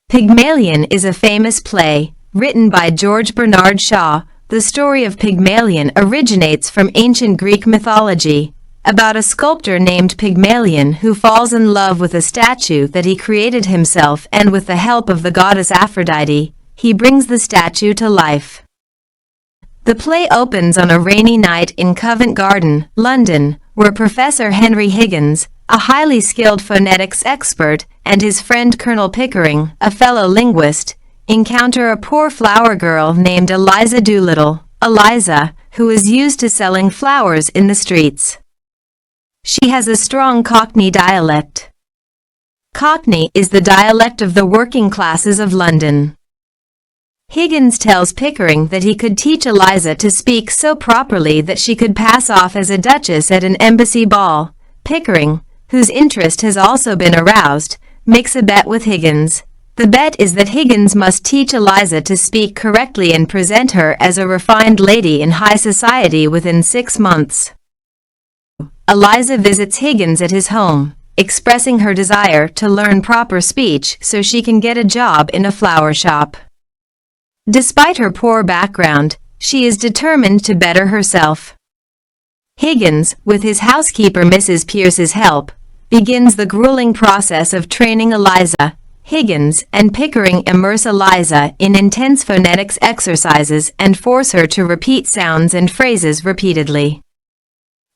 Pygmalion is a famous play, written by George Bernard Shaw. The story of Pygmalion originates from ancient Greek mythology, about a sculptor named Pygmalion who falls in love with a statue that he created himself, and with the help of the goddess Aphrodite, he brings the statue to life. The play opens on a rainy night in Covent Garden, London, where Professor Henry Higgins, a highly skilled phonetics expert, and his friend Colonel Pickering, a fellow linguist, encounter a poor flower girl named Eliza Doolittle, Eliza, who is used to selling flowers in the streets. She has a strong Cockney dialect. Cockney is the dialect of the working classes of London. Higgins tells Pickering that he could teach Eliza to speak so properly that she could pass off as a duchess at an embassy ball. Pickering, whose interest has also been aroused, makes a bet with Higgins. The bet is that Higgins must teach Eliza to speak correctly and present her as a refined lady in high society within 6 months. Eliza visits Higgins at his home, expressing her desire to learn proper speech so she can get a job in a flower shop. Despite her poor background, she is determined to better herself. Higgins, with his housekeeper Mrs. Pierce's help, begins the grueling process of training Eliza. Higgins and Pickering immerse Eliza in intense phonetics exercises and force her to repeat sounds and phrases repeatedly.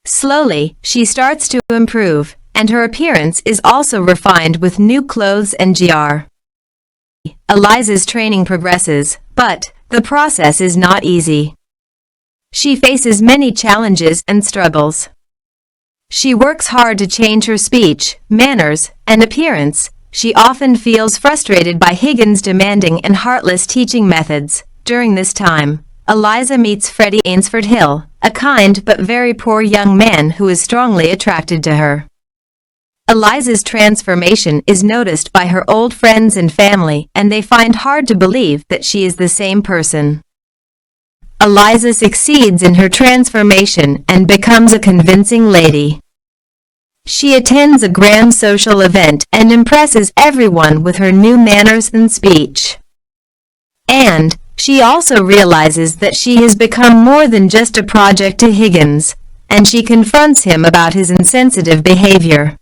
Slowly, she starts to improve, and her appearance is also refined with new clothes and gear. Eliza's training progresses, but the process is not easy. She faces many challenges and struggles. She works hard to change her speech, manners, and appearance. She often feels frustrated by Higgins' demanding and heartless teaching methods. During this time, Eliza meets Freddie Ainsford Hill, a kind but very poor young man who is strongly attracted to her. Eliza's transformation is noticed by her old friends and family, and they find hard to believe that she is the same person. Eliza succeeds in her transformation and becomes a convincing lady. She attends a grand social event and impresses everyone with her new manners and speech. And she also realizes that she has become more than just a project to Higgins, and she confronts him about his insensitive behavior.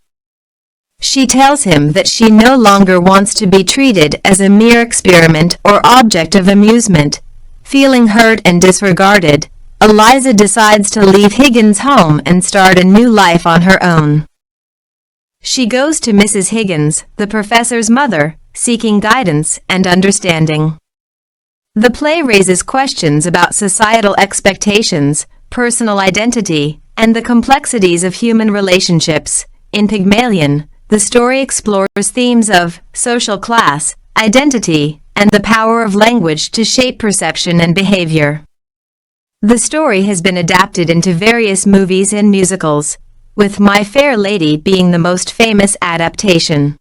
She tells him that she no longer wants to be treated as a mere experiment or object of amusement. Feeling hurt and disregarded, Eliza decides to leave Higgins' home and start a new life on her own. She goes to Mrs. Higgins, the professor's mother, seeking guidance and understanding. The play raises questions about societal expectations, personal identity, and the complexities of human relationships. In Pygmalion, the story explores themes of social class, identity, and the power of language to shape perception and behavior. The story has been adapted into various movies and musicals, with My Fair Lady being the most famous adaptation.